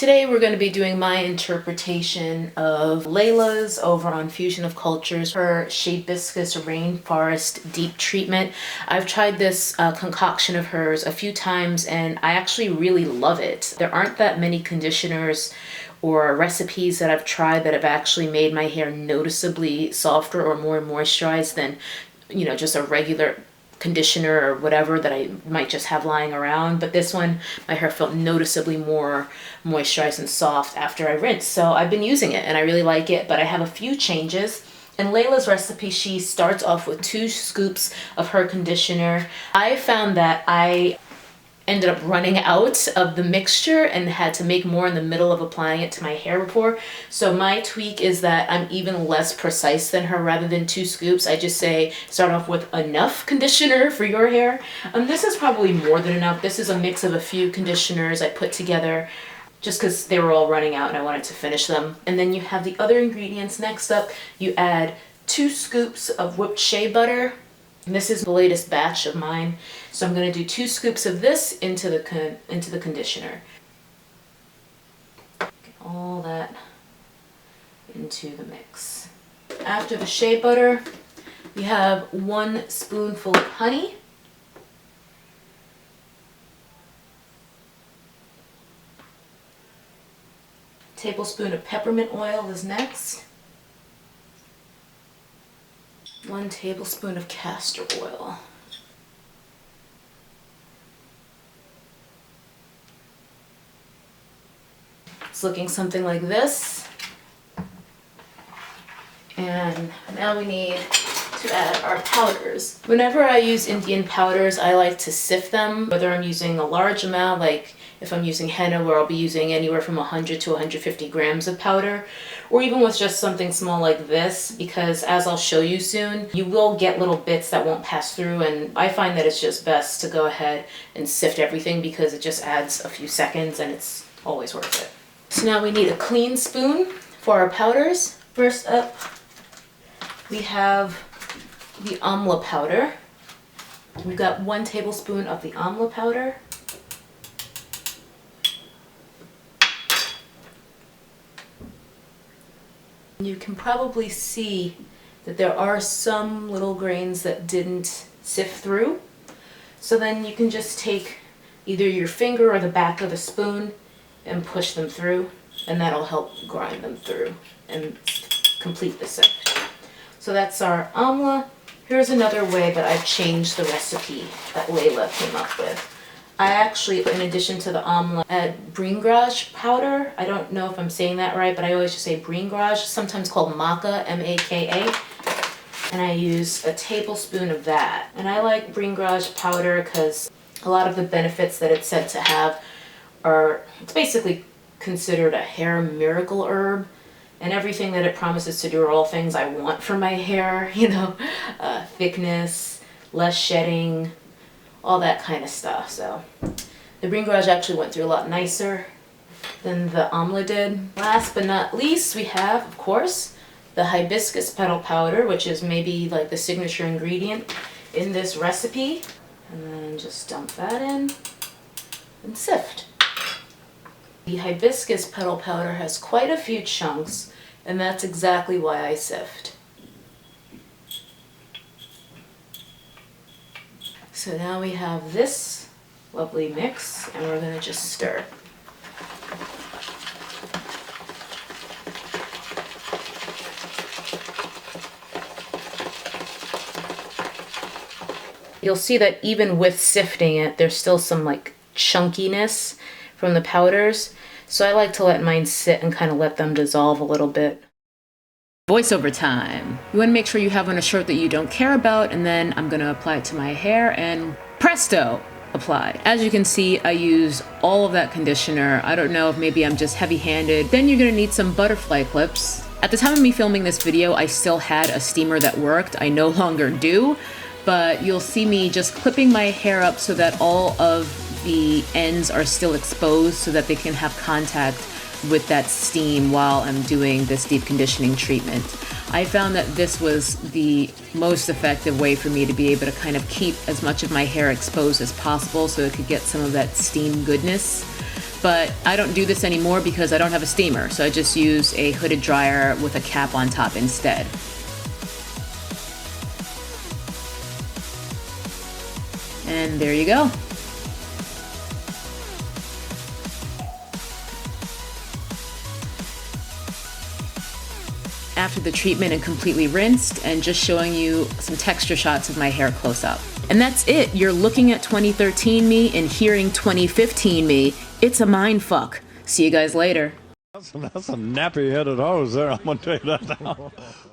Today we're going to be doing my interpretation of Laila's over on Fusion of Cultures, her SheaBiscus Rainforest Deep Treatment. I've tried this concoction of hers a few times and I actually really love it. There aren't that many conditioners or recipes that I've tried that have actually made my hair noticeably softer or more moisturized than, you know, just a regular conditioner or whatever that I might just have lying around. But this one, my hair felt noticeably more moisturized and soft after I rinsed. So I've been using it and I really like it, but I have a few changes. In Laila's recipe, she starts off with 2 scoops of her conditioner. I found that I ended up running out of the mixture and had to make more in the middle of applying it to my hair before. So my tweak is that I'm even less precise than her. Rather than 2 scoops, I just say start off with enough conditioner for your hair. This is probably more than enough. This is a mix of a few conditioners I put together just because they were all running out and I wanted to finish them. And then you have the other ingredients. Next up, you add 2 scoops of whipped shea butter. And this is the latest batch of mine. So I'm going to do 2 scoops of this into the conditioner. Get all that into the mix. After the shea butter, we have 1 spoonful of honey. A tablespoon of peppermint oil is next. 1 tablespoon of castor oil. It's looking something like this. And now we need to add our powders. Whenever I use Indian powders, I like to sift them, whether I'm using a large amount, like if I'm using henna, where I'll be using anywhere from 100 to 150 grams of powder, or even with just something small like this, because as I'll show you soon, you will get little bits that won't pass through, and I find that it's just best to go ahead and sift everything because it just adds a few seconds and it's always worth it. So now we need a clean spoon for our powders. First up, we have the amla powder. We've got 1 tablespoon of the amla powder. You can probably see that there are some little grains that didn't sift through. So then you can just take either your finger or the back of the spoon and push them through, and that'll help grind them through and complete the sift. So that's our amla. Here's another way that I've changed the recipe that Laila came up with. I actually, in addition to the amla, add bringraj powder. I don't know if I'm saying that right, but I always just say bringraj, sometimes called maca, M-A-K-A. And I use a tablespoon of that. And I like bringraj powder because a lot of the benefits that it's said to have are, it's basically considered a hair miracle herb. And everything that it promises to do are all things I want for my hair, you know, thickness, less shedding, all that kind of stuff. So the bringraj actually went through a lot nicer than the amla did. Last but not least, we have, of course, the hibiscus petal powder, which is maybe like the signature ingredient in this recipe. And then just dump that in and sift. The hibiscus petal powder has quite a few chunks, and that's exactly why I sift. So now we have this lovely mix, and we're going to just stir. You'll see that even with sifting it, there's still some like chunkiness from the powders. So I like to let mine sit and kind of let them dissolve a little bit. Voiceover time. You want to make sure you have on a shirt that you don't care about, and then I'm going to apply it to my hair, and presto, applied. As you can see, I use all of that conditioner. I don't know if maybe I'm just heavy-handed. Then you're going to need some butterfly clips. At the time of me filming this video, I still had a steamer that worked. I no longer do, but you'll see me just clipping my hair up so that all of the ends are still exposed so that they can have contact with that steam while I'm doing this deep conditioning treatment. I found that this was the most effective way for me to be able to kind of keep as much of my hair exposed as possible so it could get some of that steam goodness. But I don't do this anymore because I don't have a steamer, so I just use a hooded dryer with a cap on top instead. And there you go. After the treatment and completely rinsed, and just showing you some texture shots of my hair close up. And that's it. You're looking at 2013 me and hearing 2015 me. It's a mind fuck. See you guys later. That's some nappy-headed hose there, I'm gonna tell you that now.